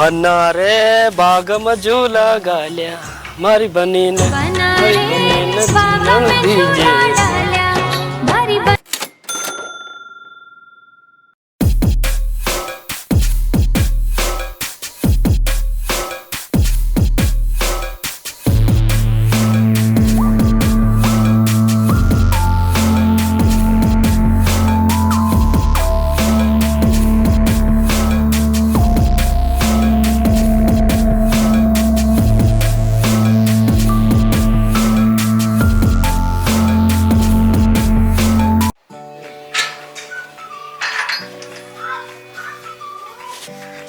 बना रे बाग में झूला गालिया मारी बनीन झूलन दीजे।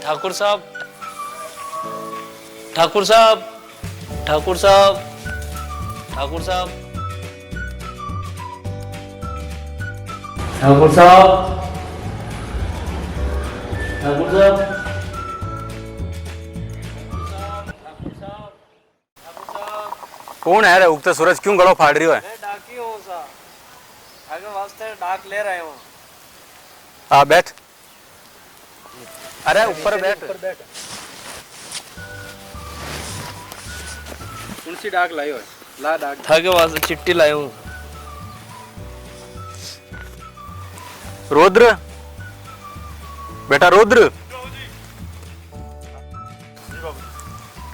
ठाकुर साहब, ठाकुर साहब, ठाकुर साहब, ठाकुर साहब, ठाकुर साहब, ठाकुर साहब, कौन है रे? उगते सूरज क्यों गलो फाड़ रही हो? मैं डाकी हूँ सा, आगे वास्ते डाक ले रहे हो। हाँ बैठ। अरे ऊपर बैठ। कौन सी डाक लाई हो? ला डाक। थाके वास्ते चिट्ठी लाई हूँ। रुद्र, बेटा रुद्र,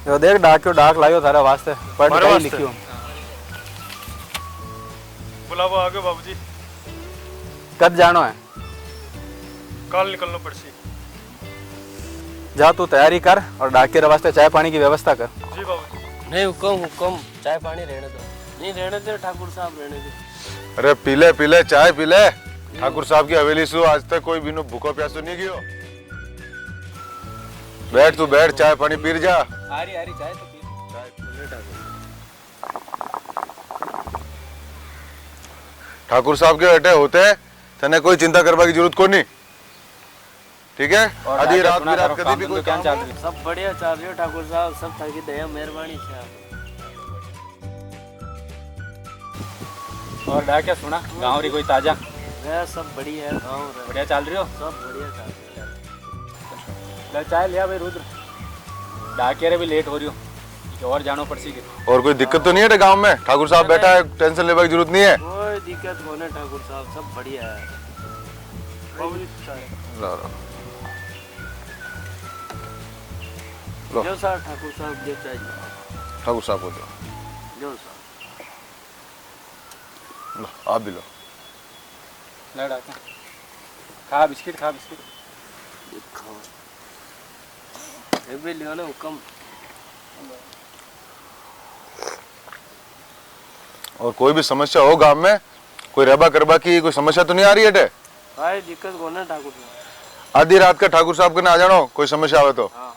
यो देख डाक लायो थारा वास्ते। पढ़ के लिखियो। बुलाओ आगे बाबूजी। कब जानो है? कल निकलना पड़सी। जा तू तैयारी कर और डाक के वास्ते चाय पानी की व्यवस्था कर। जी बाबूजी। नहीं हुक्म चाय पानी रहने दो। नहीं रहने दे ठाकुर साहब, रहने दो। अरे पीले पीले चाय पीले। ठाकुर साहब की हवेली से आज तक कोई बिनु भूखो प्यासो नहीं गियो। बैठ तू बैठ, चाय पानी पी जा। आरी चाय तो पी। ठाकुर साहब के बेटे होते तने कोई चिंता करवा की जरूरत को नहीं, ठीक है? आधी रात की रात कभी भी कोई काम चल रही? सब बढ़िया चल रही है ठाकुर साहब, सब थकी दया मेहरबानी से। और डाक क्या सुना? गाँव री कोई ताजा? मैं सब बढ़िया है, गाँव बढ़िया चल रही हो? सब बढ़िया चल रही है। ले चाय लिया भाई रुद्र। डाक भी लेट हो रही हो, और जानो पड़सी के। और कोई दिक्कत तो नहीं है गांव में? ठाकुर साहब बैठा है, टेंशन लेने की जरूरत नहीं है। कोई दिक्कत होने ठाकुर साहब, सब बढ़िया है। लो जो सर ठाकुर साहब जो चाहिए। ठाकुर साहब को दो। जो सर लो आप भी लो। ले डाक खा बिस्किट, खा बिस्किट। ये भी लियो ना हुक्म। और कोई भी समस्या हो गांव में, कोई रहबा करबा की कोई समस्या तो नहीं आ रही है? भाई दिक्कत होने ठाकुर साहब। आधी रात का ठाकुर साहब के ना आ जानो, कोई समस्या आवे तो। हाँ हाँ।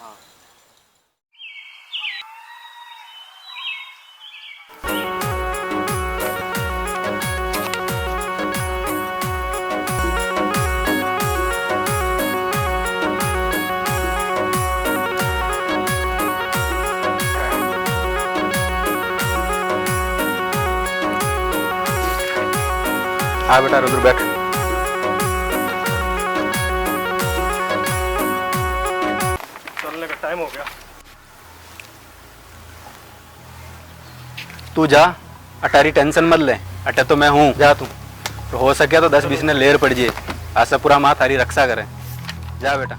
हाँ बेटा रुद्र बैठ। चलने का टाइम हो गया। तू जा, अटारी टेंशन मत ले। अटे तो मैं हूँ, जा तू। तो हो सके तो 10-20 ने लेर पड़ जाए। आज से पूरा माँ थारी रक्षा करे। जा बेटा।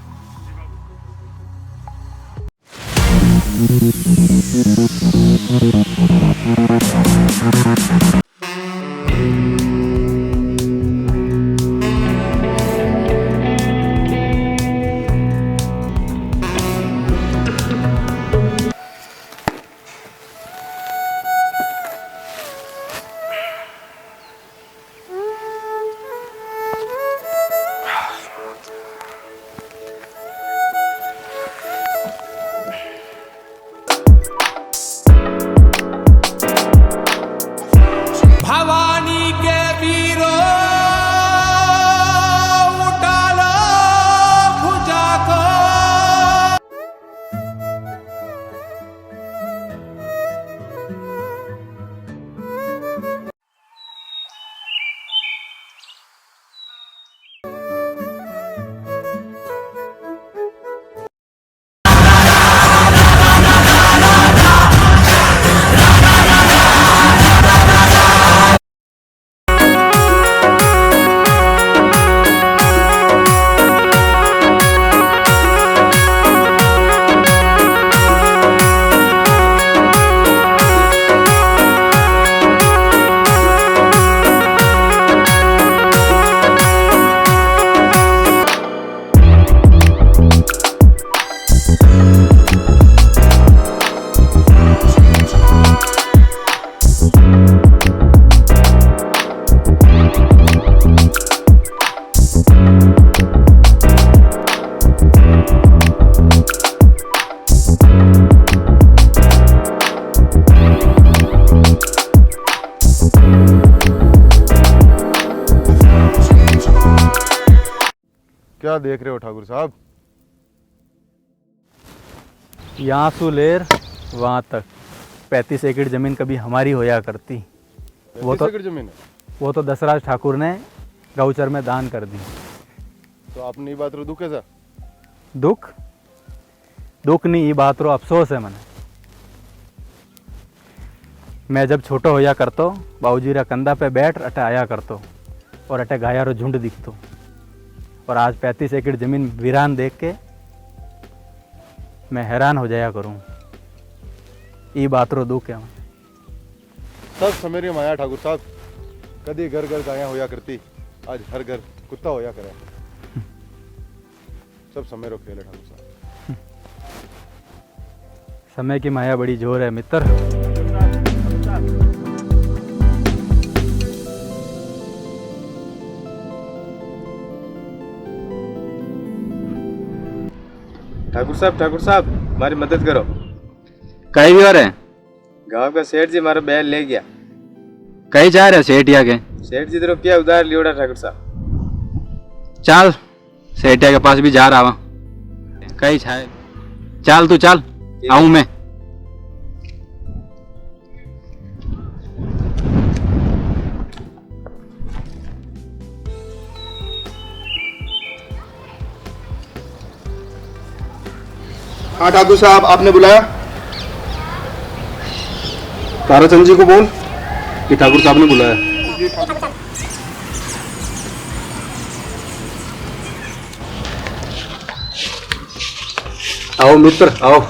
क्या देख रहे हो ठाकुर साहब? यहाँ से लेर वहाँ तक 35 एकड़ जमीन कभी हमारी होया करती। वो 35 एकड़ जमीन है। वो तो दशराज ठाकुर ने गौचर में दान कर दी। तो आपने ये बात रो दुख कैसा? दुख दुख नहीं, ये बात रो अफसोस है मने। मैं जब छोटो होया करतो बाबूजी रा कंधा पे बैठ अटे आया करतो और अटे गाया रो झुंड दिखतो, और आज 35 एकड़ जमीन वीरान देख के मैं हैरान हो जाया करूं। ये बात रो दुख है। सब समेरी माया ठाकुर साहब। कदी घर घर गाया होया करती, आज हर घर कुत्ता होया करे। सब समेरो खेल है ठाकुर साहब। समय की माया बड़ी जोर है मित्र। ठाकुर साहब हमारी मदद करो। कहीं भी हो रहे? गांव का सेठ जी हमारा बैल ले गया। कहीं जा रहे सेठिया के? सेठ जी तो रुपया उधार लियोड़ा ठाकुर साहब। चल सेठिया के पास भी जा रहा हूँ। कहीं छाए चल तू चल, आऊं मैं। हाँ ठाकुर साहब, आपने बुलाया? ताराचंद जी को बोल कि ठाकुर साहब ने बुलाया। आओ मित्र आओ।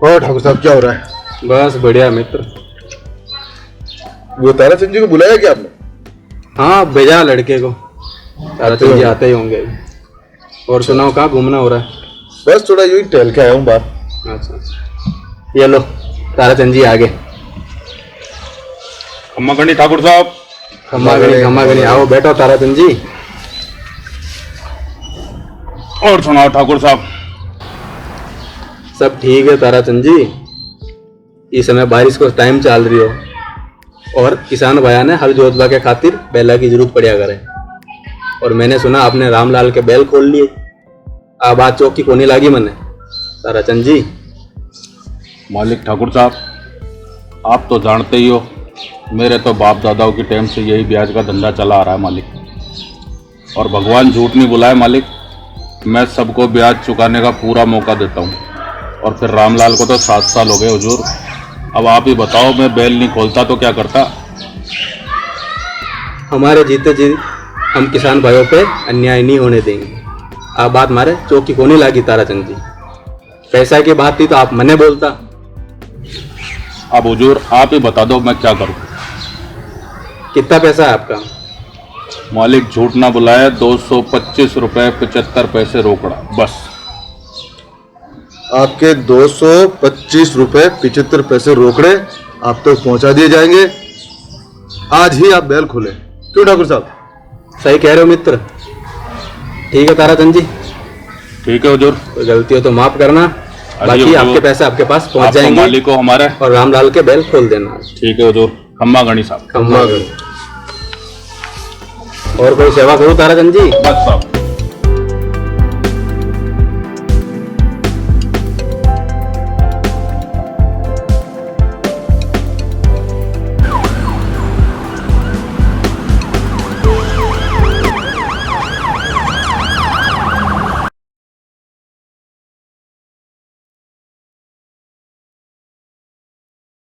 और ठाकुर साहब क्या हो रहा है? बस बढ़िया मित्र। वो ताराचंद जी को बुलाया क्या आपने? हाँ भेजा लड़के को, ताराचंद जी आते ही होंगे। और सुनाओ कहाँ घूमना हो रहा है? बस थोड़ा यूं ही टहल के आया हूँ बाहर। अच्छा ये लो ताराचंद जी आगे। खम्मा गणी ठाकुर साहब। खम्मा गणी आओ बैठो ताराचंद जी। और सुनाओ ठाकुर साहब। सब ठीक है ताराचंद जी। इस समय बारिश को टाइम चल रही हो और किसान भाया ने हल जोतवा के खातिर बैला की जरूरत पड़ा करे, और मैंने सुना आपने रामलाल के बैल खोल लिए। आ बात चौकी कोनी लागी मने ताराचंद जी। मालिक ठाकुर साहब, आप तो जानते ही हो मेरे तो बाप दादाओं की टाइम से यही ब्याज का धंधा चला आ रहा है मालिक। और भगवान झूठ नहीं बुलाए मालिक, मैं सबको ब्याज चुकाने का पूरा मौका देता हूँ। और फिर रामलाल को तो 7 साल हो गए हुजूर। अब आप ही बताओ, मैं बैल नहीं खोलता तो क्या करता? हमारे जीते जी हम किसान भाइयों पे अन्याय नहीं होने देंगे। आप बात मारे चौकी कोनी लागी ताराचंद जी। पैसा की बात थी तो आप मने बोलता। अब हुजूर आप ही बता दो मैं क्या करूँ? कितना पैसा है आपका? मालिक झूठ ना बुलाए, 225 रुपये 75 पैसे रोकड़ा बस। आपके 225 रुपए 75 पैसे रोकड़े आप तक तो पहुंचा दिए जाएंगे। आज ही आप बैल खोले। क्यों ठाकुर साहब? सही कह रहे हो मित्र। ठीक है ताराचंद जी, ठीक है हुजूर। कोई गलती हो तो माफ करना। बाकी हुजूर, आपके पैसे आपके पास पहुंच आपको जाएंगे। मालिक को हमारे। और रामलाल के बैल खोल देना। ठीक है हुजूर। खम्मा गणी साहब। और कोई सेवा करूं ताराचंद जी? बस साहब।